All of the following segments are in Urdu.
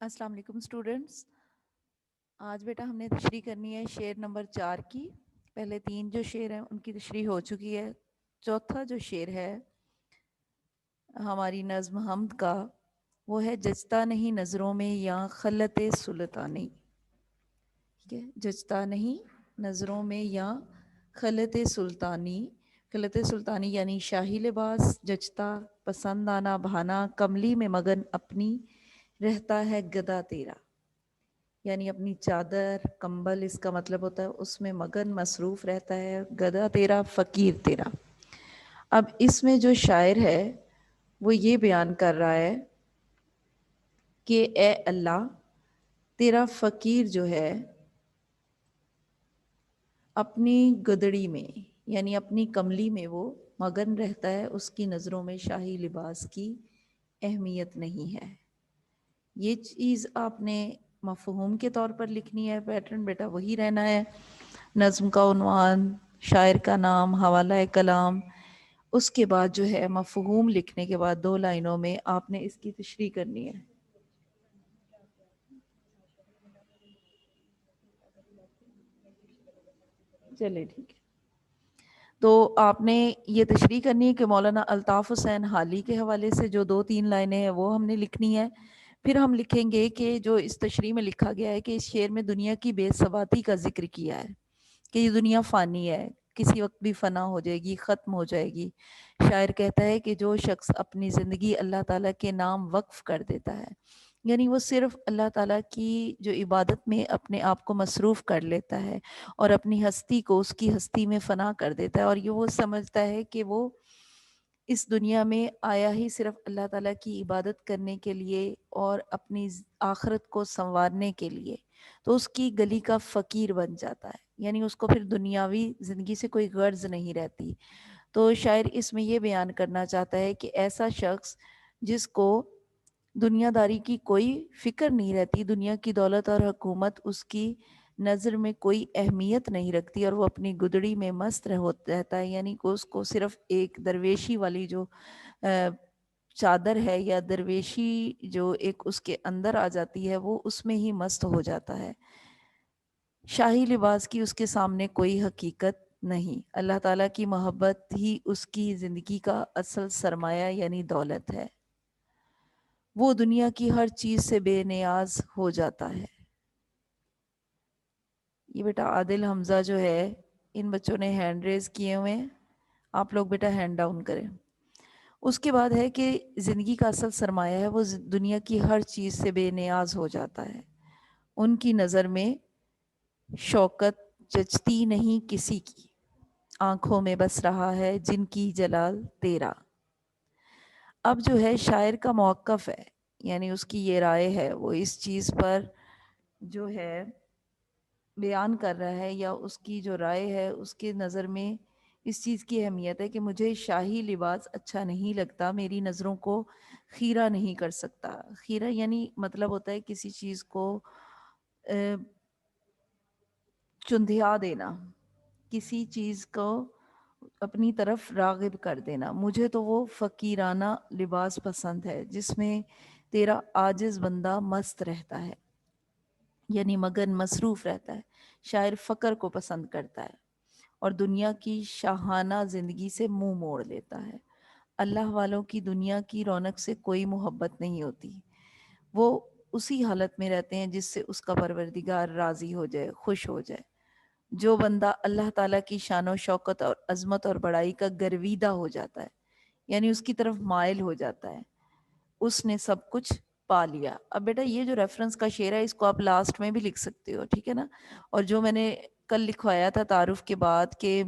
السلام علیکم اسٹوڈنٹس. آج بیٹا ہم نے تشریح کرنی ہے شعر نمبر 4 کی. پہلے 3 جو شعر ہیں ان کی تشریح ہو چکی ہے. چوتھا جو شعر ہے ہماری نظم حمد کا وہ ہے جچتا نہیں نظروں میں یا خلط سلطانی. ٹھیک ہے, جچتا نہیں نظروں میں یا خلط سلطانی. خلط سلطانی یعنی شاہی لباس جچتا پسند آنا بھانا کملی میں مگن اپنی رہتا ہے گدا تیرا. یعنی اپنی چادر کمبل اس کا مطلب ہوتا ہے اس میں مگن مصروف رہتا ہے گدا تیرا فقیر تیرا. اب اس میں جو شاعر ہے وہ یہ بیان کر رہا ہے کہ اے اللہ تیرا فقیر جو ہے اپنی گدڑی میں یعنی اپنی کملی میں وہ مگن رہتا ہے, اس کی نظروں میں شاہی لباس کی اہمیت نہیں ہے. یہ چیز آپ نے مفہوم کے طور پر لکھنی ہے. پیٹرن بیٹا وہی رہنا ہے. نظم کا عنوان, شاعر کا نام, حوالہ کلام, اس کے بعد جو ہے مفہوم لکھنے کے بعد 2 لائنوں میں آپ نے اس کی تشریح کرنی ہے. چلے ٹھیک ہے. تو آپ نے یہ تشریح کرنی ہے کہ مولانا الطاف حسین حالی کے حوالے سے جو 2-3 لائنیں ہیں وہ ہم نے لکھنی ہے. پھر ہم لکھیں گے کہ جو اس تشریح میں لکھا گیا ہے کہ اس شعر میں دنیا کی بے ثباتی کا ذکر کیا ہے کہ یہ دنیا فانی ہے, کسی وقت بھی فنا ہو جائے گی, ختم ہو جائے گی. شاعر کہتا ہے کہ جو شخص اپنی زندگی اللہ تعالیٰ کے نام وقف کر دیتا ہے, یعنی وہ صرف اللہ تعالیٰ کی جو عبادت میں اپنے آپ کو مصروف کر لیتا ہے اور اپنی ہستی کو اس کی ہستی میں فنا کر دیتا ہے, اور یہ وہ سمجھتا ہے کہ وہ اس دنیا میں آیا ہی صرف اللہ تعالیٰ کی عبادت کرنے کے لیے اور اپنی آخرت کو سنوارنے کے لیے, تو اس کی گلی کا فقیر بن جاتا ہے. یعنی اس کو پھر دنیاوی زندگی سے کوئی غرض نہیں رہتی. تو شاعر اس میں یہ بیان کرنا چاہتا ہے کہ ایسا شخص جس کو دنیا داری کی کوئی فکر نہیں رہتی, دنیا کی دولت اور حکومت اس کی نظر میں کوئی اہمیت نہیں رکھتی, اور وہ اپنی گدڑی میں مست رہتا ہے, یعنی کہ اس کو صرف ایک درویشی والی جو چادر ہے یا درویشی جو ایک اس کے اندر آ جاتی ہے وہ اس میں ہی مست ہو جاتا ہے. شاہی لباس کی اس کے سامنے کوئی حقیقت نہیں. اللہ تعالیٰ کی محبت ہی اس کی زندگی کا اصل سرمایہ یعنی دولت ہے. وہ دنیا کی ہر چیز سے بے نیاز ہو جاتا ہے. یہ بیٹا عادل حمزہ جو ہے, ان بچوں نے ہینڈ ریز کیے ہوئے ہیں, آپ لوگ بیٹا ہینڈ ڈاؤن کریں. اس کے بعد ہے کہ زندگی کا اصل سرمایہ ہے وہ دنیا کی ہر چیز سے بے نیاز ہو جاتا ہے. ان کی نظر میں شوکت جچتی نہیں کسی کی, آنکھوں میں بس رہا ہے جن کی جلال تیرا. اب جو ہے شاعر کا موقف ہے, یعنی اس کی یہ رائے ہے, وہ اس چیز پر جو ہے بیان کر رہا ہے, یا اس کی جو رائے ہے اس کے نظر میں اس چیز کی اہمیت ہے کہ مجھے شاہی لباس اچھا نہیں لگتا, میری نظروں کو خیرہ نہیں کر سکتا. خیرہ یعنی مطلب ہوتا ہے کسی چیز کو چندھیا دینا, کسی چیز کو اپنی طرف راغب کر دینا. مجھے تو وہ فقیرانہ لباس پسند ہے جس میں تیرا عاجز بندہ مست رہتا ہے, یعنی مگن مصروف رہتا ہے. شاعر فقر کو پسند کرتا ہے اور دنیا کی شاہانہ زندگی سے منہ موڑ لیتا ہے. اللہ والوں کی دنیا کی رونق سے کوئی محبت نہیں ہوتی, وہ اسی حالت میں رہتے ہیں جس سے اس کا پروردگار راضی ہو جائے, خوش ہو جائے. جو بندہ اللہ تعالیٰ کی شان و شوکت اور عظمت اور بڑائی کا گرویدہ ہو جاتا ہے, یعنی اس کی طرف مائل ہو جاتا ہے, اس نے سب کچھ پا لیا. اب بیٹا یہ جو ریفرنس کا شعر ہے اس کو آپ لاسٹ میں بھی لکھ سکتے ہو, ٹھیک ہے نا. اور جو میں نے کل لکھوایا تھا تعارف کے بعد کہ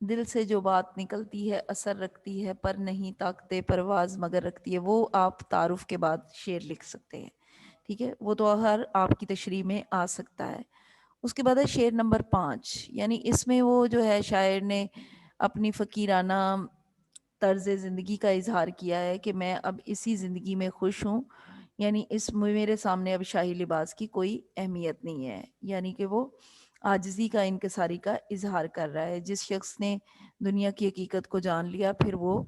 دل سے جو بات نکلتی ہے اثر رکھتی ہے پر نہیں طاقت پرواز مگر رکھتی ہے, وہ آپ تعارف کے بعد شعر لکھ سکتے ہیں, ٹھیک ہے. وہ تو ہر آپ کی تشریح میں آ سکتا ہے. اس کے بعد ہے شعر نمبر 5, یعنی اس میں وہ جو ہے شاعر نے اپنی فقیرانہ طرز زندگی کا اظہار کیا ہے کہ میں اب اسی زندگی میں خوش ہوں, یعنی اس میرے سامنے اب شاہی لباس کی کوئی اہمیت نہیں ہے. یعنی کہ وہ عاجزی کا انکساری کا اظہار کر رہا ہے. جس شخص نے دنیا کی حقیقت کو جان لیا پھر وہ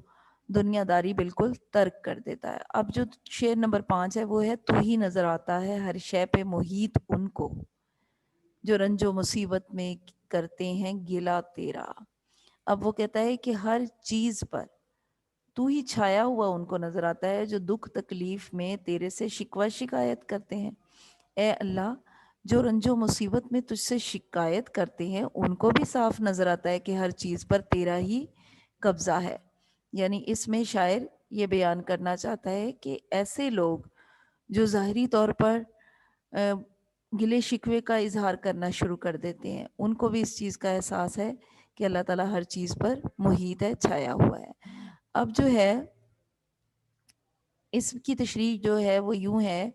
دنیا داری بالکل ترک کر دیتا ہے۔ اب جو شعر نمبر 5 ہے وہ ہے تو ہی نظر آتا ہے ہر شے پہ محیط ان کو، جو رنج و مصیبت میں کرتے ہیں گلا تیرا۔ اب وہ کہتا ہے کہ ہر چیز پر تو ہی چھایا ہوا ان کو نظر آتا ہے، جو دکھ تکلیف میں تیرے سے شکوہ شکایت کرتے ہیں۔ اے اللہ، جو رنج و مصیبت میں تجھ سے شکایت کرتے ہیں ان کو بھی صاف نظر آتا ہے کہ ہر چیز پر تیرا ہی قبضہ ہے۔ یعنی اس میں شاعر یہ بیان کرنا چاہتا ہے کہ ایسے لوگ جو ظاہری طور پر گلے شکوے کا اظہار کرنا شروع کر دیتے ہیں، ان کو بھی اس چیز کا احساس ہے کہ اللہ تعالیٰ ہر چیز پر محیط ہے، چھایا ہوا ہے۔ اب جو ہے اس کی تشریح جو ہے وہ یوں ہے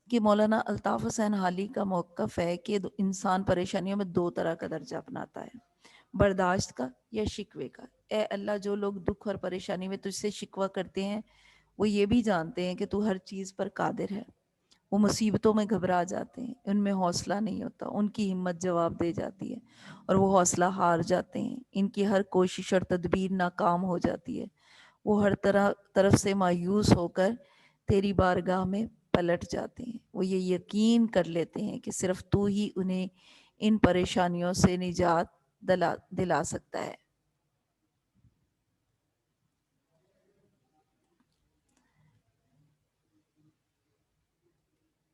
کہ مولانا الطاف حسین حالی کا موقف ہے کہ انسان پریشانیوں میں دو طرح کا درجہ اپناتا ہے، برداشت کا یا شکوے کا۔ اے اللہ، جو لوگ دکھ اور پریشانی میں تجھ سے شکوہ کرتے ہیں وہ یہ بھی جانتے ہیں کہ تو ہر چیز پر قادر ہے۔ وہ مصیبتوں میں گھبرا جاتے ہیں، ان میں حوصلہ نہیں ہوتا، ان کی ہمت جواب دے جاتی ہے اور وہ حوصلہ ہار جاتے ہیں، ان کی ہر کوشش اور تدبیر ناکام ہو جاتی ہے۔ وہ ہر طرف سے مایوس ہو کر تیری بارگاہ میں پلٹ جاتے ہیں۔ وہ یہ یقین کر لیتے ہیں کہ صرف تو ہی انہیں ان پریشانیوں سے نجات دلا سکتا ہے۔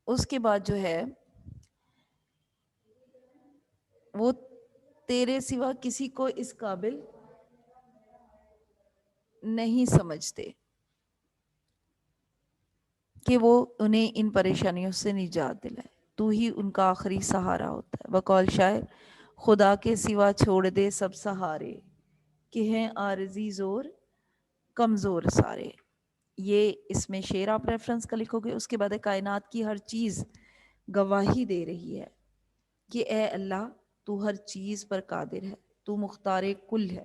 اس کے بعد جو ہے وہ تیرے سوا کسی کو اس قابل نہیں سمجھتے کہ وہ انہیں ان پریشانیوں سے نجات دلائے، تو ہی ان کا آخری سہارا ہوتا ہے۔ بقول شاعر، خدا کے سوا چھوڑ دے سب سہارے، کہ ہیں عارضی زور کمزور سارے۔ یہ اس میں شعر آپ ریفرنس کا لکھو گے۔ اس کے بعد کائنات کی ہر چیز گواہی دے رہی ہے کہ اے اللہ، تو ہر چیز پر قادر ہے، تو مختار کل ہے،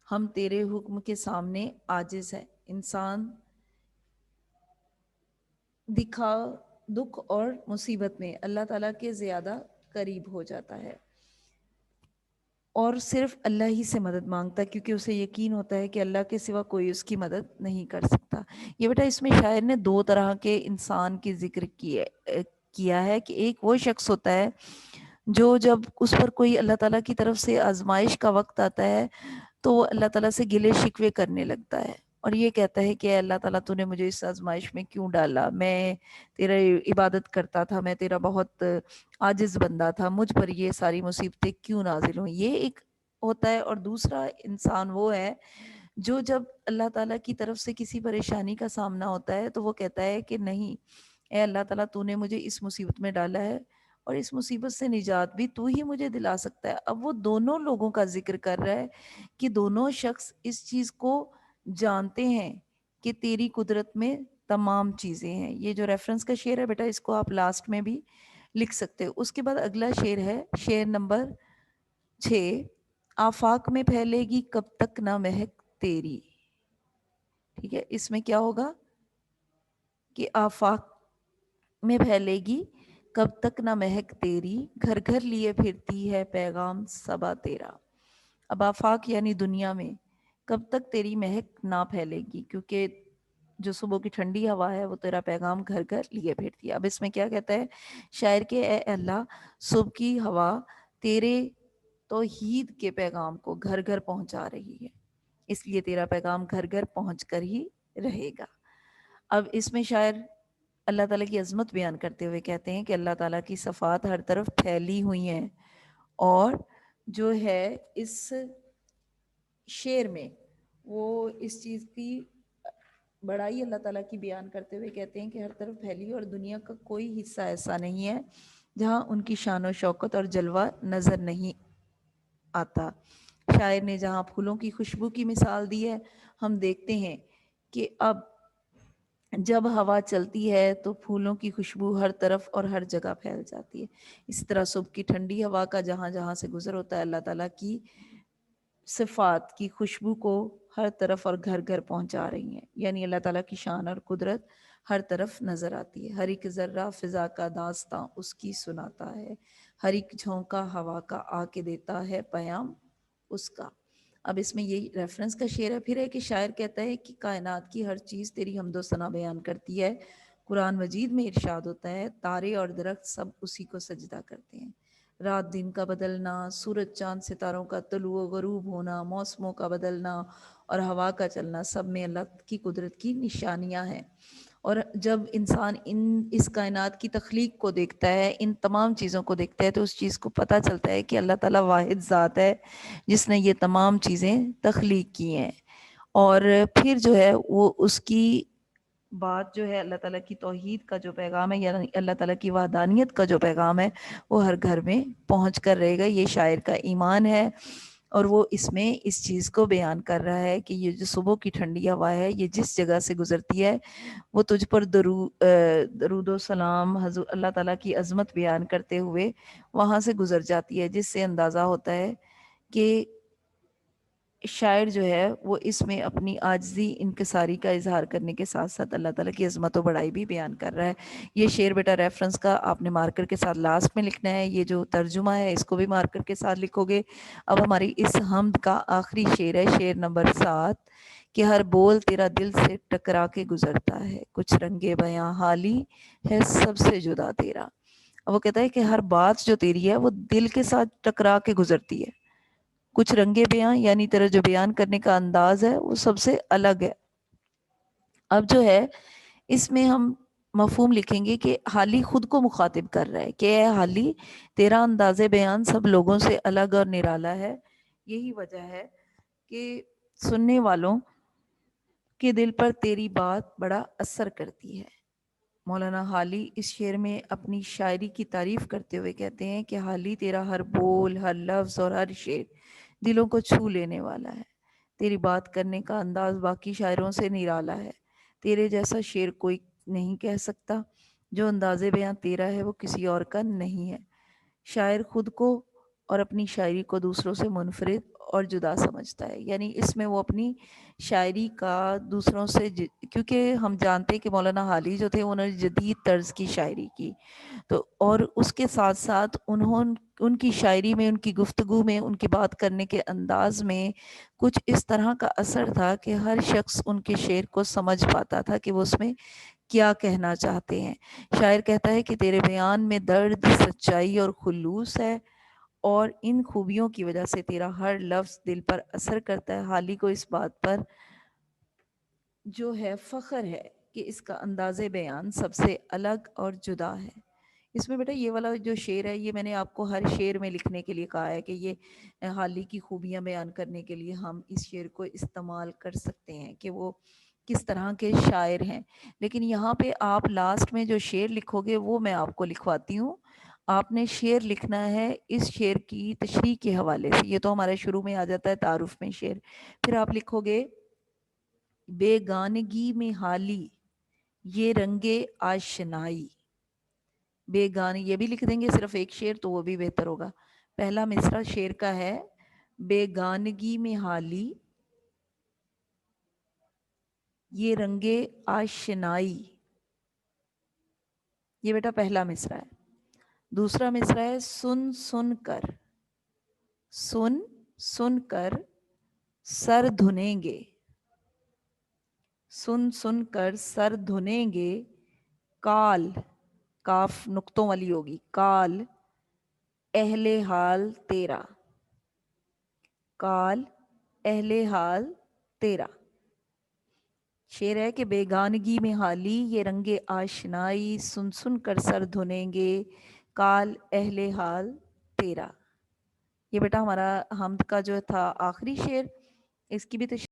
ہم تیرے حکم کے سامنے عاجز ہے۔ انسان دکھ اور مصیبت میں اللہ تعالیٰ کے زیادہ قریب ہو جاتا ہے اور صرف اللہ ہی سے مدد مانگتا ہے، کیونکہ اسے یقین ہوتا ہے کہ اللہ کے سوا کوئی اس کی مدد نہیں کر سکتا۔ یہ بیٹا اس میں شاعر نے دو طرح کے انسان کی ذکر کیا ہے کہ ایک وہ شخص ہوتا ہے جو جب اس پر کوئی اللہ تعالیٰ کی طرف سے آزمائش کا وقت آتا ہے تو وہ اللہ تعالیٰ سے گلے شکوے کرنے لگتا ہے اور یہ کہتا ہے کہ اے اللہ تعالیٰ، تو نے مجھے اس آزمائش میں کیوں ڈالا؟ میں تیرا عبادت کرتا تھا، میں تیرا بہت عاجز بندہ تھا، مجھ پر یہ ساری مصیبتیں کیوں نازل ہوئیں؟ یہ ایک ہوتا ہے۔ اور دوسرا انسان وہ ہے جو جب اللہ تعالیٰ کی طرف سے کسی پریشانی کا سامنا ہوتا ہے تو وہ کہتا ہے کہ نہیں اے اللہ تعالیٰ، تو نے مجھے اس مصیبت میں ڈالا ہے اور اس مصیبت سے نجات بھی تو ہی مجھے دلا سکتا ہے۔ اب وہ دونوں لوگوں کا ذکر کر رہا ہے کہ دونوں شخص اس چیز کو جانتے ہیں کہ تیری قدرت میں تمام چیزیں ہیں۔ یہ جو ریفرنس کا شعر ہے بیٹا، اس کو آپ لاسٹ میں بھی لکھ سکتے ہو۔ اس کے بعد اگلا شعر ہے شعر نمبر 6، آفاق میں پھیلے گی کب تک نہ مہک تیری۔ ٹھیک ہے، اس میں کیا ہوگا کہ آفاق میں پھیلے گی کب تک نہ مہک تیری، گھر گھر لیے پھرتی ہے پیغام صبا تیرا۔ اب آفاق یعنی دنیا میں کب تک تیری مہک نہ پھیلے گی، کیونکہ جو صبح کی ٹھنڈی ہوا ہے وہ تیرا پیغام گھر گھر لیے پھرتی ہے۔ اب اس میں کیا کہتا ہے شاعر کے، اے اللہ، صبح کی ہوا تیرے توحید کے پیغام کو گھر گھر پہنچا رہی ہے، اس لیے تیرا پیغام گھر گھر پہنچ کر ہی رہے گا۔ اب اس میں شاعر اللہ تعالیٰ کی عظمت بیان کرتے ہوئے کہتے ہیں کہ اللہ تعالیٰ کی صفات ہر طرف پھیلی ہوئی ہیں، اور جو ہے اس شعر میں وہ اس چیز کی بڑائی اللہ تعالیٰ کی بیان کرتے ہوئے کہتے ہیں کہ ہر طرف پھیلی، اور دنیا کا کوئی حصہ ایسا نہیں ہے جہاں ان کی شان و شوکت اور جلوہ نظر نہیں آتا۔ شاعر نے جہاں پھولوں کی خوشبو کی مثال دی ہے، ہم دیکھتے ہیں کہ اب جب ہوا چلتی ہے تو پھولوں کی خوشبو ہر طرف اور ہر جگہ پھیل جاتی ہے۔ اس طرح صبح کی ٹھنڈی ہوا کا جہاں جہاں سے گزر ہوتا ہے، اللہ تعالیٰ کی صفات کی خوشبو کو ہر طرف اور گھر گھر پہنچا رہی ہیں، یعنی اللہ تعالیٰ کی شان اور قدرت ہر طرف نظر آتی ہے۔ ہر ایک ذرہ فضا کا داستاں اس کی سناتا ہے، ہر ایک جھونکا ہوا کا آ کے دیتا ہے پیام اس کا۔ اب اس میں یہ ریفرنس کا شعر ہے، پھر ہے کہ شاعر کہتا ہے کہ کائنات کی ہر چیز تیری حمد و ثنا بیان کرتی ہے۔ قرآن مجید میں ارشاد ہوتا ہے تارے اور درخت سب اسی کو سجدہ کرتے ہیں۔ رات دن کا بدلنا، سورج چاند ستاروں کا طلوع و غروب ہونا، موسموں کا بدلنا اور ہوا کا چلنا، سب میں اللہ کی قدرت کی نشانیاں ہیں۔ اور جب انسان اس کائنات کی تخلیق کو دیکھتا ہے، ان تمام چیزوں کو دیکھتا ہے، تو اس چیز کو پتہ چلتا ہے کہ اللہ تعالیٰ واحد ذات ہے جس نے یہ تمام چیزیں تخلیق کی ہیں۔ اور پھر جو ہے وہ اس کی بات جو ہے اللہ تعالیٰ کی توحید کا جو پیغام ہے، یعنی اللہ تعالیٰ کی وحدانیت کا جو پیغام ہے، وہ ہر گھر میں پہنچ کر رہے گا۔ یہ شاعر کا ایمان ہے، اور وہ اس میں اس چیز کو بیان کر رہا ہے کہ یہ جو صبح کی ٹھنڈی ہوا ہے، یہ جس جگہ سے گزرتی ہے وہ تجھ پر درود و سلام حضور اللہ تعالیٰ کی عظمت بیان کرتے ہوئے وہاں سے گزر جاتی ہے، جس سے اندازہ ہوتا ہے کہ شاعر جو ہے وہ اس میں اپنی عاجزی انکساری کا اظہار کرنے کے ساتھ ساتھ اللہ تعالیٰ کی عظمت و بڑائی بھی بیان کر رہا ہے۔ یہ شعر بیٹا ریفرنس کا آپ نے مارکر کے ساتھ لاسٹ میں لکھنا ہے، یہ جو ترجمہ ہے اس کو بھی مارکر کے ساتھ لکھو گے۔ اب ہماری اس حمد کا آخری شعر ہے، شعر نمبر 7، کہ ہر بول تیرا دل سے ٹکرا کے گزرتا ہے، کچھ رنگے بیاں حالی ہے سب سے جدا تیرا۔ اب وہ کہتا ہے کہ ہر بات جو تیری ہے وہ دل کے ساتھ ٹکرا کے گزرتی ہے، کچھ رنگے بیاں یعنی تیرا جو بیان کرنے کا انداز ہے وہ سب سے الگ ہے۔ اب جو ہے اس میں ہم مفہوم لکھیں گے کہ حالی خود کو مخاطب کر رہا ہے کہ اے حالی، تیرا انداز بیان سب لوگوں سے الگ اور نرالا ہے۔ یہی وجہ ہے کہ سننے والوں کے دل پر تیری بات بڑا اثر کرتی ہے۔ مولانا حالی اس شعر میں اپنی شاعری کی تعریف کرتے ہوئے کہتے ہیں کہ حالی تیرا ہر بول، ہر لفظ اور ہر شعر دلوں کو چھو لینے والا ہے۔ تیری بات کرنے کا انداز باقی شاعروں سے نرالا ہے، تیرے جیسا شعر کوئی نہیں کہہ سکتا، جو انداز بیاں تیرا ہے وہ کسی اور کا نہیں ہے۔ شاعر خود کو اور اپنی شاعری کو دوسروں سے منفرد اور جدا سمجھتا ہے، یعنی اس میں وہ اپنی شاعری کا دوسروں سے کیونکہ ہم جانتے کہ مولانا حالی جو تھے انہوں نے جدید طرز کی شاعری کی، تو اور اس کے ساتھ ساتھ ان کی شاعری میں، ان کی گفتگو میں، ان کی بات کرنے کے انداز میں کچھ اس طرح کا اثر تھا کہ ہر شخص ان کے شعر کو سمجھ پاتا تھا کہ وہ اس میں کیا کہنا چاہتے ہیں۔ شاعر کہتا ہے کہ تیرے بیان میں درد، سچائی اور خلوص ہے، اور ان خوبیوں کی وجہ سے تیرا ہر لفظ دل پر اثر کرتا ہے۔ حالی کو اس بات پر جو ہے فخر ہے کہ اس کا انداز بیان سب سے الگ اور جدا ہے۔ اس میں بیٹا یہ والا جو شعر ہے یہ میں نے آپ کو ہر شعر میں لکھنے کے لیے کہا ہے کہ یہ حالی کی خوبیاں بیان کرنے کے لیے ہم اس شعر کو استعمال کر سکتے ہیں کہ وہ کس طرح کے شاعر ہیں۔ لیکن یہاں پہ آپ لاسٹ میں جو شعر لکھو گے وہ میں آپ کو لکھواتی ہوں۔ آپ نے شعر لکھنا ہے اس شعر کی تشریح کے حوالے سے، یہ تو ہمارے شروع میں آ جاتا ہے تعارف میں شعر، پھر آپ لکھو گے بیگانگی میں حالی یہ رنگے آشنائی۔ بیگانی یہ بھی لکھ دیں گے صرف ایک شعر تو وہ بھی بہتر ہوگا۔ پہلا مصرع شعر کا ہے بیگانگی میں حالی یہ رنگے آشنائی، یہ بیٹا پہلا مصرع ہے۔ دوسرا مصرع ہے سن سن کر، سن سن کر سر دھنیں گے، سن سن کر سر دھنیں گے، کال کاف نقطوں والی ہوگی، کال اہل حال تیرا، کال اہل حال تیرا۔ شعر ہے کہ بیگانگی میں حالی یہ رنگ آشنائی، سن سن کر سر دھنیں گے، کال اہل حال تیرا۔ یہ بیٹا ہمارا حمد کا جو تھا آخری شعر، اس کی بھی